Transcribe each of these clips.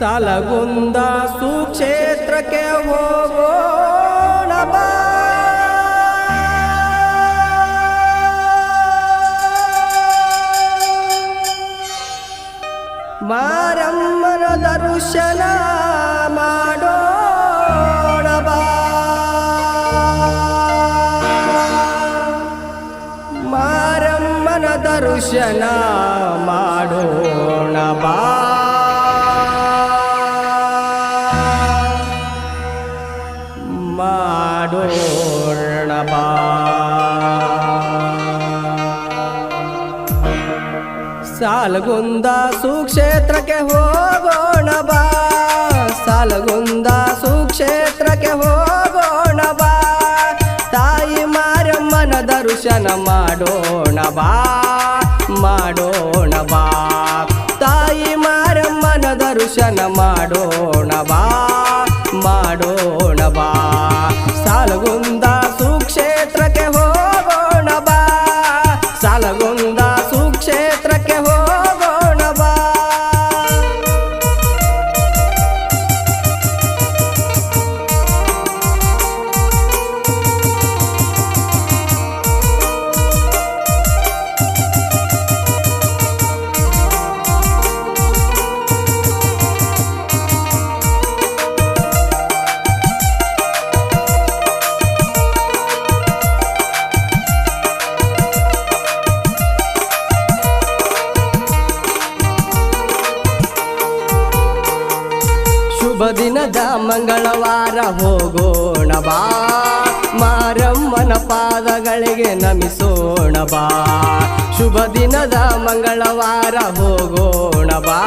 ಸಾಲಗುಂದ ಸುಕ್ಷೇತ್ರಕ್ಕೆ ಹೋಗೋಣ ಬಾ. ಮಾರಮ್ಮನ ದರ್ಶನ ಮಾಡೋಣ ಬಾ. ಮಾರಮ್ಮನ ದರ್ಶನ ಮಾಡೋಣ ಬಾ. ಮಾಡೋಣ ಬಾ. ಸಾಲಗುಂದ ಸುಕ್ಷೇತ್ರಕ್ಕೆ ಹೋಗೋಣ ಬಾ. ಸಾಲಗುಂದ ಸುಕ್ಷೇತ್ರಕ್ಕೆ ಹೋಗೋಣ ಬಾ. ತಾಯಿ ಮಾರಮ್ಮನ ದರ್ಶನ ಮಾಡೋಣ ಬಾ. ಮಾಡೋಣ ಬಾ. ತಾಯಿ ಮಾರಮ್ಮನ ದರ್ಶನ ಮಾಡೋಣ ಬಾ. ಮಾಡೋಣ ಬಾ. ಸಾಲಗುಂದ ಸುಕ್ಷೇತ್ರಕ್ಕೆ ಹೋಗೋಣ ಬಾ. ಸಾಲಗುಂದ ಸುಕ್ಷೇತ್ರಕ್ಕೆ ಹೋಗೋಣ ಬಾ. ಶುಭ ದಿನದ ಮಂಗಳವಾರ ಹೋಗೋಣ ಬಾ. ಮಾರಮ್ಮನ ಪಾದಗಳಿಗೆ ನಮಿಸೋಣ ಬಾ. ಶುಭ ದಿನದ ಮಂಗಳವಾರ ಹೋಗೋಣ ಬಾ.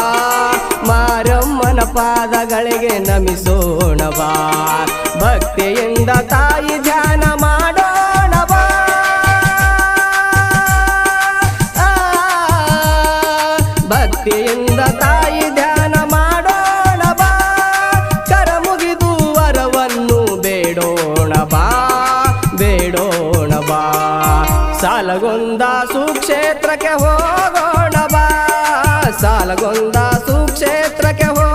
ಮಾರಮ್ಮನ ಪಾದಗಳಿಗೆ ನಮಿಸೋಣ ಬಾ. ಭಕ್ತಿಯಿಂದ ತಾಯಿ ಧ್ಯಾನ ಮಾಡೋಣ ಬಾ. ಭಕ್ತಿಯಿಂದ ತಾಯಿ ಧ್ಯಾನ ಮಾಡೋಣ ಬಾ. ಕರ ಮುಗಿದು ವರವನ್ನು ಬೇಡೋಣ ಬಾ. ಬೇಡೋಣ ಬಾ. ಸಾಲಗುಂದ ಸುಕ್ಷೇತ್ರಕ್ಕೆ ಹೋಗೋಣ ಬಾ. ಸಾಲಗುಂದ ಸುಕ್ಷೇತ್ರಕ್ಕೆ ಹೋಗೋಣ